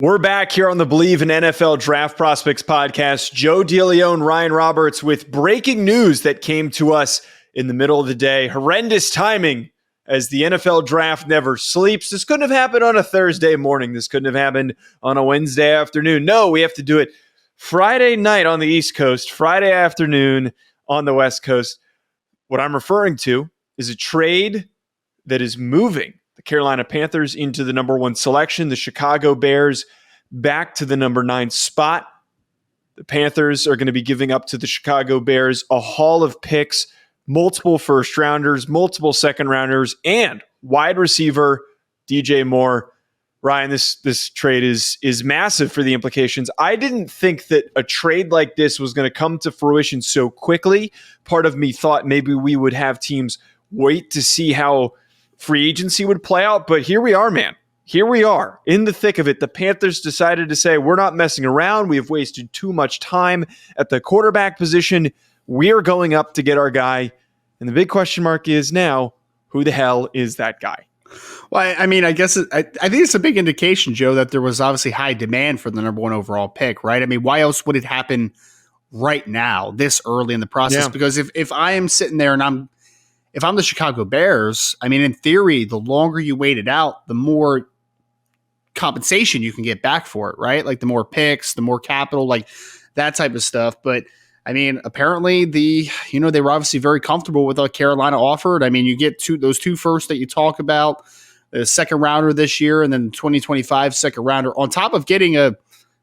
We're back here on the Believe in NFL Draft Prospects podcast. Joe DeLeone and Ryan Roberts with breaking news that came to us in the middle of the day. Horrendous timing as the NFL draft never sleeps. This couldn't have happened on a Thursday morning. This couldn't have happened on a Wednesday afternoon. No, we have to do it Friday night on the East Coast, Friday afternoon on the West Coast. What I'm referring to is a trade that is moving the Carolina Panthers into the number 1 selection, the Chicago Bears back to the number 9 spot. The Panthers are going to be giving up to the Chicago Bears a haul of picks, multiple first rounders, multiple second rounders, and wide receiver DJ Moore. Ryan, this trade is massive for the implications. I didn't think that a trade like this was going to come to fruition so quickly. Part of me thought maybe we would have teams wait to see how free agency would play out, but here we are, man. Here we are in the thick of it. The Panthers decided to say, we're not messing around. We have wasted too much time at the quarterback position. We are going up to get our guy. And the big question mark is now, who the hell is that guy? Well, I mean, I guess I think it's a big indication, Joe, that there was obviously high demand for the number 1 overall pick, right? I mean, why else would it happen right now, this early in the process? Yeah. Because if I am sitting there and if I'm the Chicago Bears, I mean, in theory, the longer you wait it out, the more compensation you can get back for it, right? Like the more picks, the more capital, like that type of stuff. But I mean, apparently they were obviously very comfortable with what Carolina offered. I mean, you get those two first that you talk about, the second rounder this year, and then 2025 second rounder on top of getting a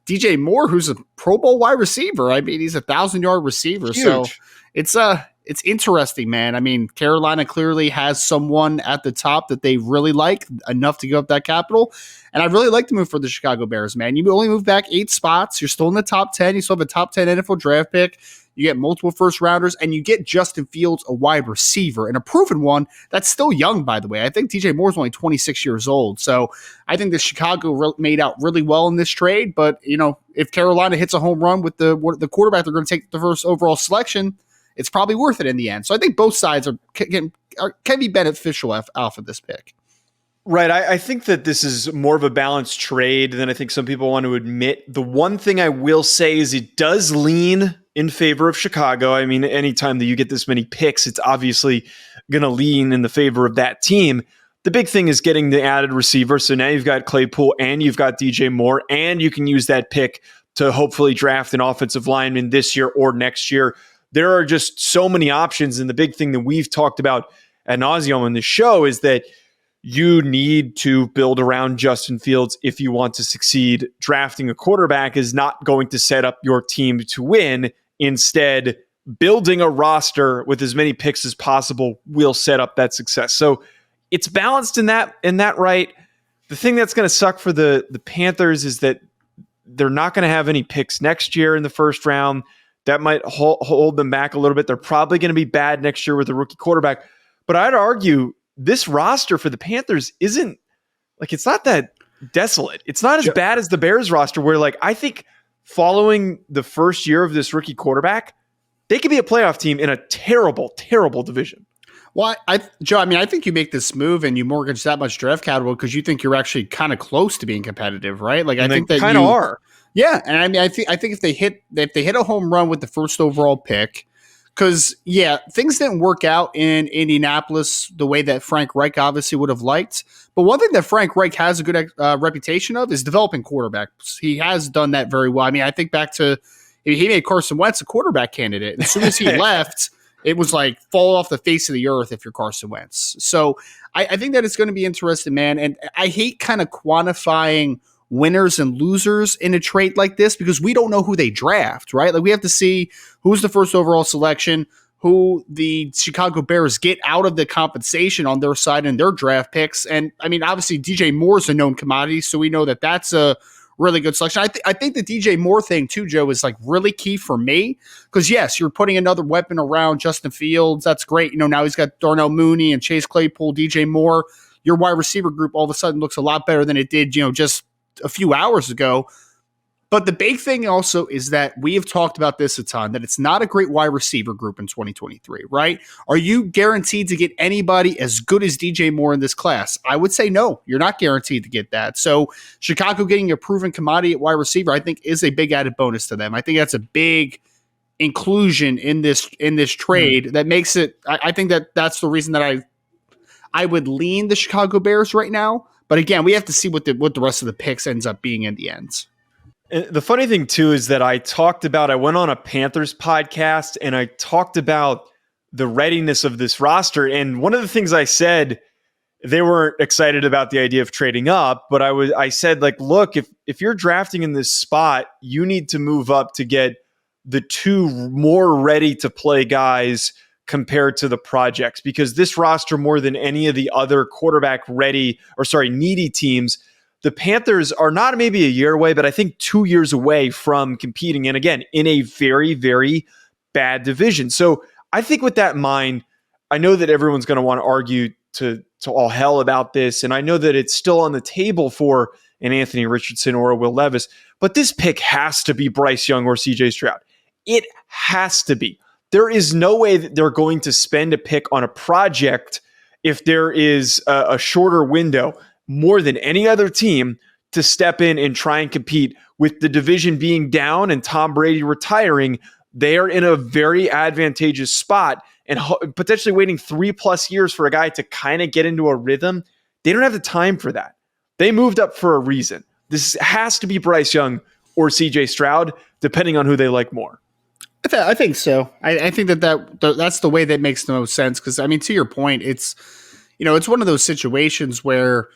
DJ Moore, who's a Pro Bowl wide receiver. I mean, he's a 1,000-yard receiver. Huge. So it's interesting, man. I mean, Carolina clearly has someone at the top that they really like enough to give up that capital. And I really like the move for the Chicago Bears, man. You only move back 8 spots. You're still in the top 10. You still have a top 10 NFL draft pick. You get multiple first rounders, and you get Justin Fields, a wide receiver, and a proven one that's still young, by the way. I think DJ Moore's only 26 years old. So I think the Chicago made out really well in this trade. But, if Carolina hits a home run with the quarterback they're going to take the first overall selection, it's probably worth it in the end. So I think both sides can be beneficial off of this pick. Right. I think that this is more of a balanced trade than I think some people want to admit. The one thing I will say is it does lean in favor of Chicago. I mean, anytime that you get this many picks, it's obviously going to lean in the favor of that team. The big thing is getting the added receiver. So now you've got Claypool and you've got DJ Moore, and you can use that pick to hopefully draft an offensive lineman this year or next year. There are just so many options. And the big thing that we've talked about ad nauseum on the show is that you need to build around Justin Fields if you want to succeed. Drafting a quarterback is not going to set up your team to win. Instead, building a roster with as many picks as possible will set up that success. So it's balanced in that right. The thing that's going to suck for the Panthers is that they're not going to have any picks next year in the first round. That might hold them back a little bit. They're probably going to be bad next year with a rookie quarterback. But I'd argue this roster for the Panthers isn't like, it's not that desolate. It's not as bad as the Bears roster where, like, I think following the first year of this rookie quarterback, they could be a playoff team in a terrible, terrible division. Well, Joe, I mean, I think you make this move and you mortgage that much draft capital because you think you're actually kind of close to being competitive, right? Like, I think that kind of are. Yeah, and I mean, I think if they hit a home run with the first overall pick, because things didn't work out in Indianapolis the way that Frank Reich obviously would have liked. But one thing that Frank Reich has a good reputation of is developing quarterbacks. He has done that very well. I mean, I think back to he made Carson Wentz a quarterback candidate. And as soon as he left, it was like fall off the face of the earth if you're Carson Wentz. So I think that it's going to be interesting, man. And I hate kind of quantifying winners and losers in a trade like this because we don't know who they draft, right? Like, we have to see who's the first overall selection, who the Chicago Bears get out of the compensation on their side and their draft picks. And I mean, obviously DJ Moore's a known commodity, so we know that that's a really good selection. I think the DJ Moore thing too, Joe, is like really key for me because yes, you're putting another weapon around Justin Fields. That's great. Now he's got Darnell Mooney and Chase Claypool, DJ Moore. Your wide receiver group all of a sudden looks a lot better than it did, just a few hours ago. But the big thing also is that we have talked about this a ton, that it's not a great wide receiver group in 2023, right? Are you guaranteed to get anybody as good as DJ Moore in this class? I would say no, you're not guaranteed to get that. So Chicago getting a proven commodity at wide receiver, I think, is a big added bonus to them. I think that's a big inclusion in this trade that makes it. I think that's the reason that I would lean the Chicago Bears right now. But again, we have to see what the rest of the picks ends up being in the end. And the funny thing too is that I went on a Panthers podcast and I talked about the readiness of this roster. And one of the things I said, they weren't excited about the idea of trading up, but I said, like, look, if you're drafting in this spot, you need to move up to get the two more ready to play guys compared to the projects, because this roster, more than any of the other needy teams, the Panthers are not maybe a year away, but I think 2 years away from competing. And again, in a very, very bad division. So I think with that in mind, I know that everyone's going to want to argue to all hell about this. And I know that it's still on the table for an Anthony Richardson or a Will Levis, but this pick has to be Bryce Young or CJ Stroud. It has to be. There is no way that they're going to spend a pick on a project if there is a shorter window more than any other team to step in and try and compete. With the division being down and Tom Brady retiring, they are in a very advantageous spot, and potentially waiting 3+ years for a guy to kind of get into a rhythm. They don't have the time for that. They moved up for a reason. This has to be Bryce Young or CJ Stroud, depending on who they like more. I think so. I think that's the way that makes the most sense. Because I mean, to your point, it's one of those situations where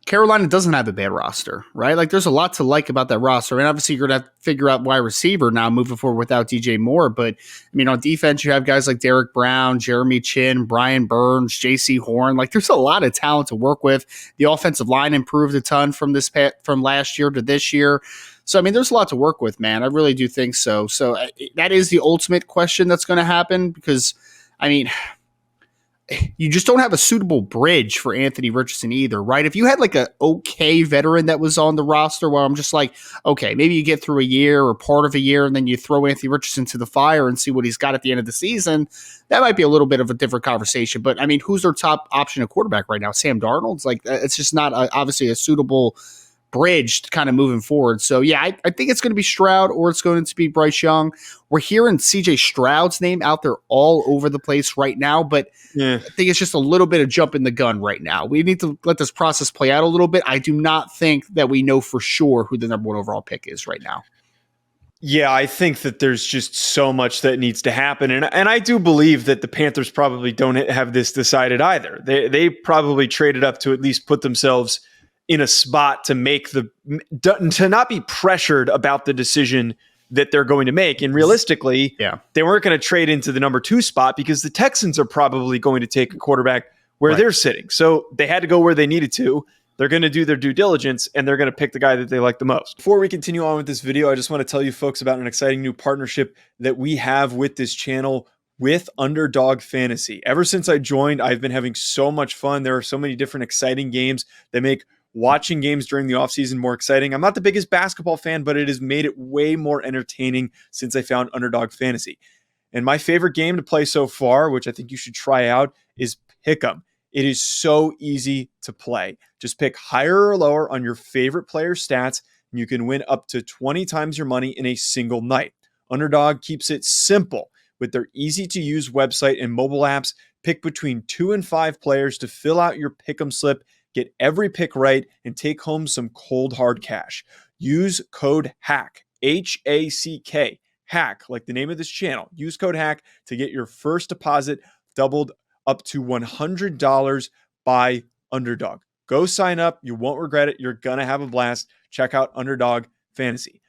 Carolina doesn't have a bad roster, right? Like, there's a lot to like about that roster. And obviously, you're going to have to figure out wide receiver now moving forward without DJ Moore. But I mean, on defense, you have guys like Derek Brown, Jeremy Chin, Brian Burns, J.C. Horn. Like, there's a lot of talent to work with. The offensive line improved a ton from last year to this year. So, I mean, there's a lot to work with, man. I really do think so. So that is the ultimate question that's going to happen, because, I mean, you just don't have a suitable bridge for Anthony Richardson either, right? If you had like a okay veteran that was on the roster, where I'm just like, okay, maybe you get through a year or part of a year and then you throw Anthony Richardson to the fire and see what he's got at the end of the season, that might be a little bit of a different conversation. But I mean, who's their top option at quarterback right now? Sam Darnold's like, it's just not obviously a suitable bridge kind of moving forward. So yeah, I think it's going to be Stroud or it's going to be Bryce Young. We're hearing CJ Stroud's name out there all over the place right now, but I think it's just a little bit of jumping the gun right now. We need to let this process play out a little bit. I do not think that we know for sure who the number one overall pick is right now. Yeah, I think that there's just so much that needs to happen. And I do believe that the Panthers probably don't have this decided either. They probably traded up to at least put themselves in a spot to to not be pressured about the decision that they're going to make. And realistically, they weren't going to trade into the number 2 spot because the Texans are probably going to take a quarterback where they're sitting. So they had to go where they needed to. They're going to do their due diligence, and they're going to pick the guy that they like the most. Before we continue on with this video, I just want to tell you folks about an exciting new partnership that we have with this channel with Underdog Fantasy. Ever since I joined, I've been having so much fun. There are so many different exciting games that make watching games during the offseason more exciting. I'm not the biggest basketball fan, but it has made it way more entertaining since I found Underdog Fantasy. And my favorite game to play so far, which I think you should try out, is Pick'em. It is so easy to play. Just pick higher or lower on your favorite player's stats, and you can win up to 20 times your money in a single night. Underdog keeps it simple with their easy-to-use website and mobile apps. Pick between 2 and 5 players to fill out your Pick'em slip. Get every pick right and take home some cold hard cash. Use code HACK, H-A-C-K, HACK, like the name of this channel. Use code HACK to get your first deposit doubled up to $100 by Underdog. Go sign up. You won't regret it. You're going to have a blast. Check out Underdog Fantasy.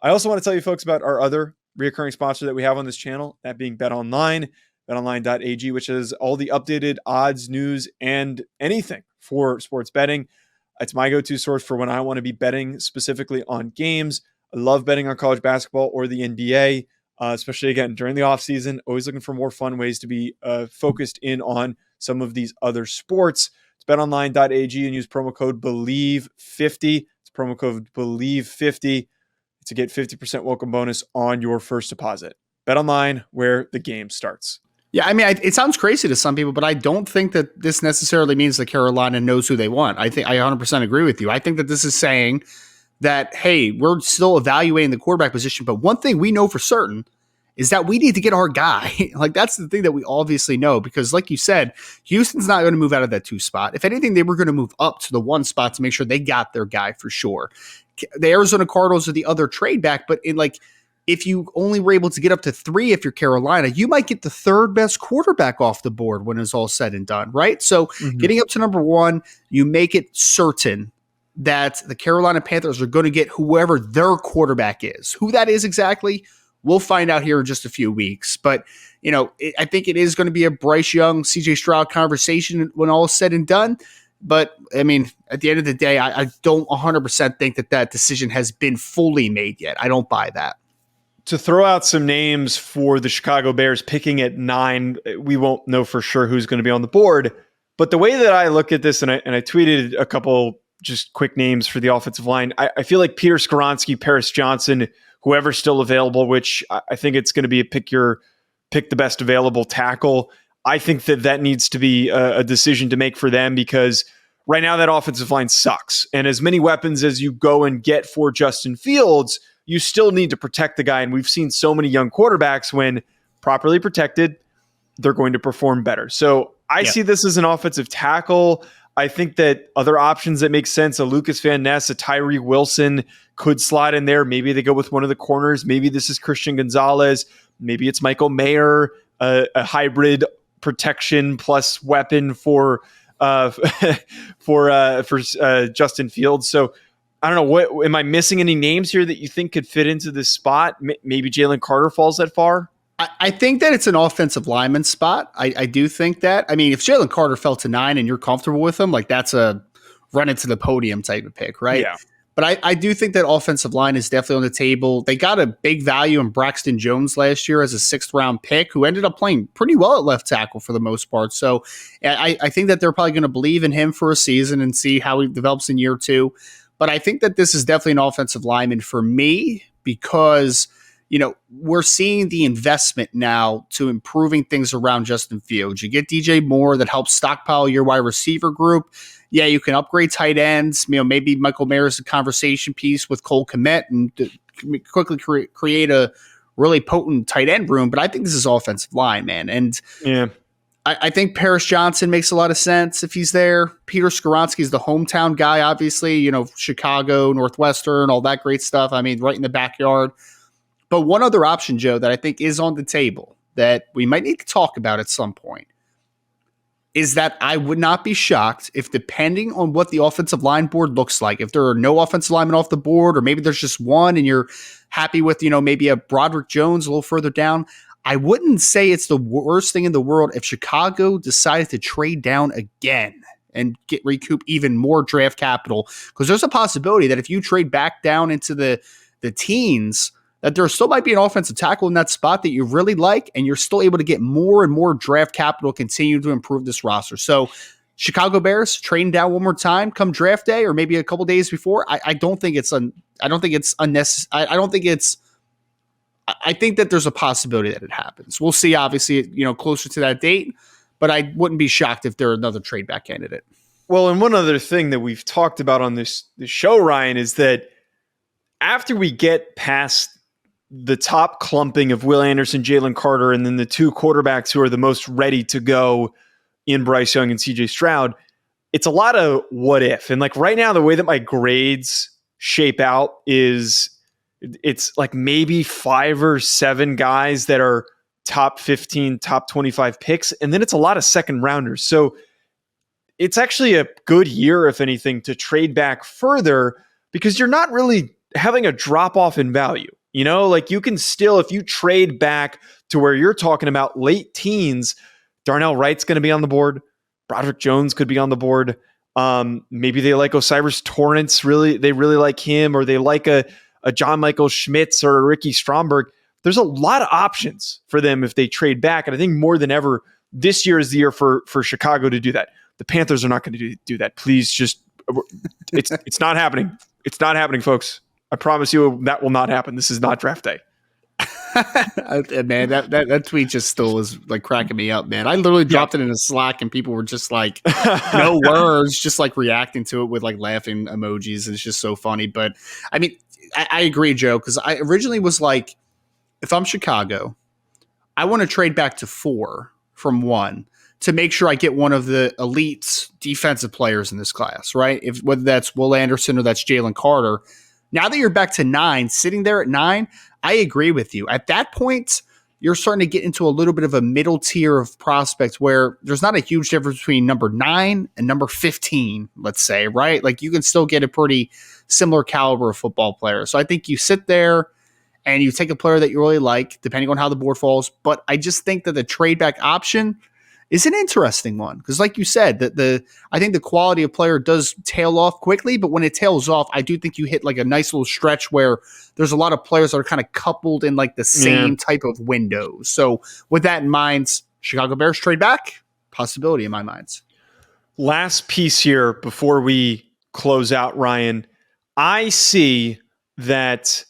I also want to tell you folks about our other recurring sponsor that we have on this channel, that being BetOnline. BetOnline.ag, which has all the updated odds, news, and anything for sports betting. It's my go-to source for when I want to be betting specifically on games. I love betting on college basketball or the NBA, especially, again, during the offseason. Always looking for more fun ways to be focused in on some of these other sports. It's betonline.ag and use promo code BELIEVE50. It's promo code BELIEVE50. to get 50% welcome bonus on your first deposit. Bet online, where the game starts. Yeah, I mean, it sounds crazy to some people, but I don't think that this necessarily means that Carolina knows who they want. I 100% agree with you. I think that this is saying that, hey, we're still evaluating the quarterback position, but one thing we know for certain is that we need to get our guy. Like, that's the thing that we obviously know, because like you said, Houston's not going to move out of that 2 spot. If anything, they were going to move up to the 1 spot to make sure they got their guy for sure. The Arizona Cardinals are the other trade back, but if you only were able to get up to 3, if you're Carolina, you might get the 3rd best quarterback off the board when it's all said and done, right? So getting up to number 1, you make it certain that the Carolina Panthers are going to get whoever their quarterback is. Who that is exactly, we'll find out here in just a few weeks. But, I think it is going to be a Bryce Young, CJ Stroud conversation when all is said and done. But, I mean, at the end of the day, I don't 100% think that decision has been fully made yet. I don't buy that. To throw out some names for the Chicago Bears picking at 9, we won't know for sure who's going to be on the board. But the way that I look at this, and I tweeted a couple just quick names for the offensive line, I feel like Peter Skoronski, Paris Johnson, whoever's still available, which I think it's going to be a pick the best available tackle. I think that needs to be a decision to make for them, because right now that offensive line sucks. And as many weapons as you go and get for Justin Fields, you still need to protect the guy. And we've seen so many young quarterbacks, when properly protected, they're going to perform better. So I see this as an offensive tackle. I think that other options that make sense, a Lucas Van Ness, a Tyree Wilson could slide in there. Maybe they go with one of the corners. Maybe this is Christian Gonzalez. Maybe it's Michael Mayer, a hybrid protection plus weapon for Justin Fields. So I don't know, what am I missing any names here that you think could fit into this spot? Maybe Jalen Carter falls that far? I think that it's an offensive lineman spot. I do think that. I mean, if Jalen Carter fell to 9 and you're comfortable with him, like, that's a run into the podium type of pick, right? Yeah. But I do think that offensive line is definitely on the table. They got a big value in Braxton Jones last year as a 6th-round pick, who ended up playing pretty well at left tackle for the most part. So I think that they're probably going to believe in him for a season and see how he develops in year 2. But I think that this is definitely an offensive lineman for me, because we're seeing the investment now to improving things around Justin Fields. You get DJ Moore that helps stockpile your wide receiver group. Yeah, you can upgrade tight ends. Maybe Michael Mayer is a conversation piece with Cole Kmet and quickly create a really potent tight end room. But I think this is offensive line, man. And I think Paris Johnson makes a lot of sense if he's there. Peter Skoronski is the hometown guy, obviously. Chicago, Northwestern, all that great stuff. I mean, right in the backyard. But one other option, Joe, that I think is on the table that we might need to talk about at some point is that I would not be shocked if, depending on what the offensive line board looks like, if there are no offensive linemen off the board, or maybe there's just one and you're happy with, maybe a Broderick Jones a little further down, I wouldn't say it's the worst thing in the world if Chicago decided to trade down again and recoup even more draft capital. Because there's a possibility that if you trade back down into the teens, that there still might be an offensive tackle in that spot that you really like, and you're still able to get more and more draft capital, continue to improve this roster. So Chicago Bears trading down one more time come draft day, or maybe a couple days before. I think that there's a possibility that it happens. We'll see, obviously, closer to that date, but I wouldn't be shocked if they're another trade back candidate. Well, and one other thing that we've talked about on this show, Ryan, is that after we get past the top clumping of Will Anderson, Jalen Carter, and then the 2 quarterbacks who are the most ready to go in Bryce Young and CJ Stroud, it's a lot of what if. And like right now, the way that my grades shape out is it's like maybe 5 or 7 guys that are top 15, top 25 picks. And then it's a lot of second rounders. So it's actually a good year, if anything, to trade back further, because you're not really having a drop off in value. You can still, if you trade back to where you're talking about late teens, Darnell Wright's going to be on the board. Broderick Jones could be on the board. Maybe they like Osiris Torrance. They really like him, or they like a John Michael Schmitz or a Ricky Stromberg. There's a lot of options for them if they trade back. And I think more than ever, this year is the year for Chicago to do that. The Panthers are not going to do that. Please, just it's not happening. It's not happening, folks. I promise you that will not happen. This is not draft day. Man, that tweet just still is like cracking me up, man. I literally dropped it in a Slack and people were just like, no words, just like reacting to it with like laughing emojis. It's just so funny. But I mean, I agree, Joe, because I originally was like, if I'm Chicago, I want to trade back to 4 from 1 to make sure I get one of the elite defensive players in this class, right? If whether that's Will Anderson or that's Jalen Carter. Now that you're back to 9, sitting there at 9, I agree with you. At that point, you're starting to get into a little bit of a middle tier of prospects where there's not a huge difference between number 9 and number 15, let's say, right? Like you can still get a pretty similar caliber of football player. So I think you sit there and you take a player that you really like, depending on how the board falls. But I just think that the trade back option is an interesting one because, like you said, I think the quality of player does tail off quickly. But when it tails off, I do think you hit like a nice little stretch where there's a lot of players that are kind of coupled in like the same type of windows. So with that in mind, Chicago Bears trade back, possibility in my mind. Last piece here before we close out, Ryan. I see that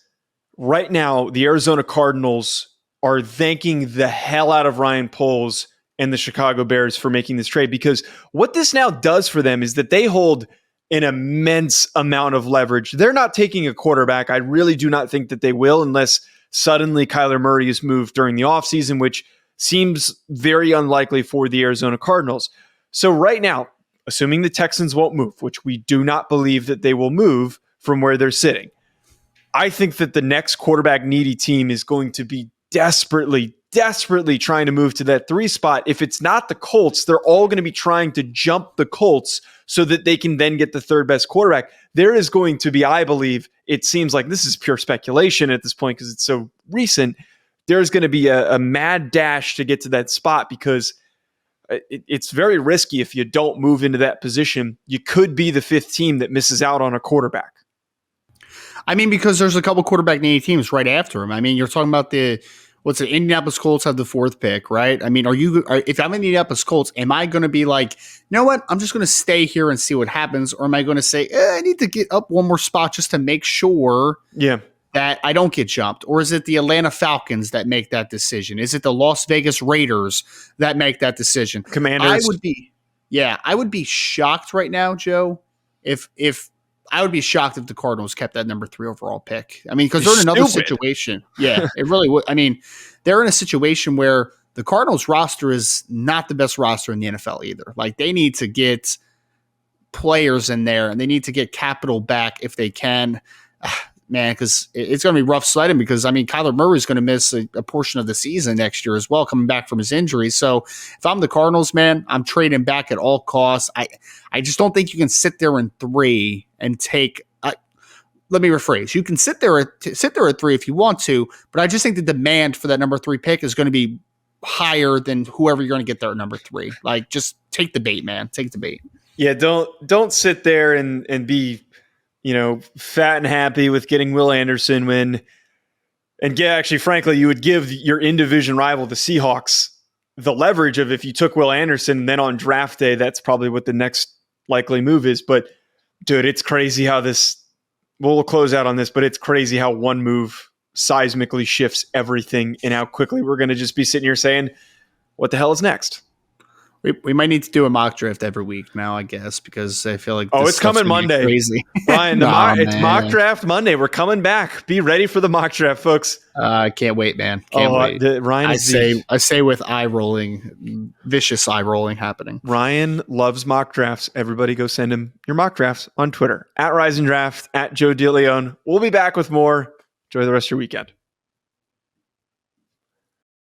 right now the Arizona Cardinals are thanking the hell out of Ryan Poles and the Chicago Bears for making this trade, because what this now does for them is that they hold an immense amount of leverage. They're not taking a quarterback. I really do not think that they will, unless suddenly Kyler Murray is moved during the offseason, which seems very unlikely for the Arizona Cardinals. So right now, assuming the Texans won't move, which we do not believe that they will move from where they're sitting, I think that the next quarterback needy team is going to be desperately trying to move to that 3 spot. If it's not the Colts, they're all going to be trying to jump the Colts so that they can then get the 3rd best quarterback. There is going to be, I believe, it seems like this is pure speculation at this point because it's so recent, there's going to be a mad dash to get to that spot because it's very risky if you don't move into that position. You could be the 5th team that misses out on a quarterback. I mean, because there's a couple quarterback needy teams right after him. I mean, you're talking about the Indianapolis Colts have the 4th pick, right? I mean, if I'm in the Indianapolis Colts, am I going to be like, you know what? I'm just going to stay here and see what happens. Or am I going to say, I need to get up one more spot just to make sure that I don't get jumped? Or is it the Atlanta Falcons that make that decision? Is it the Las Vegas Raiders that make that decision? Commanders. I would be shocked right now, Joe, if I would be shocked if the Cardinals kept that number 3 overall pick. I mean, because they're in another situation. Yeah, it really would. I mean, they're in a situation where the Cardinals roster is not the best roster in the NFL either. Like they need to get players in there and they need to get capital back if they can. Man, because it's going to be rough sledding because, I mean, Kyler Murray is going to miss a portion of the season next year as well, coming back from his injury. So if I'm the Cardinals, man, I'm trading back at all costs. I just don't think you can sit there in 3 and take let me rephrase. You can sit there at 3 if you want to, but I just think the demand for that number 3 pick is going to be higher than whoever you're going to get there at number 3. Like, just take the bait, man. Take the bait. Yeah, don't sit there and be fat and happy with getting Will Anderson actually, frankly, you would give your in-division rival, the Seahawks, the leverage of if you took Will Anderson, and then on draft day, that's probably what the next likely move is. But dude, it's crazy how we'll close out on this, but it's crazy how one move seismically shifts everything and how quickly we're going to just be sitting here saying, what the hell is next? We might need to do a mock draft every week now, I guess, because I feel like it's coming Monday. Crazy. Ryan, it's mock draft Monday. We're coming back. Be ready for the mock draft, folks. I can't wait, man. Can't wait. Ryan, I say with eye rolling, vicious eye rolling happening. Ryan loves mock drafts. Everybody go send him your mock drafts on Twitter @RisenDraft, @Joe DeLeone. We'll be back with more. Enjoy the rest of your weekend.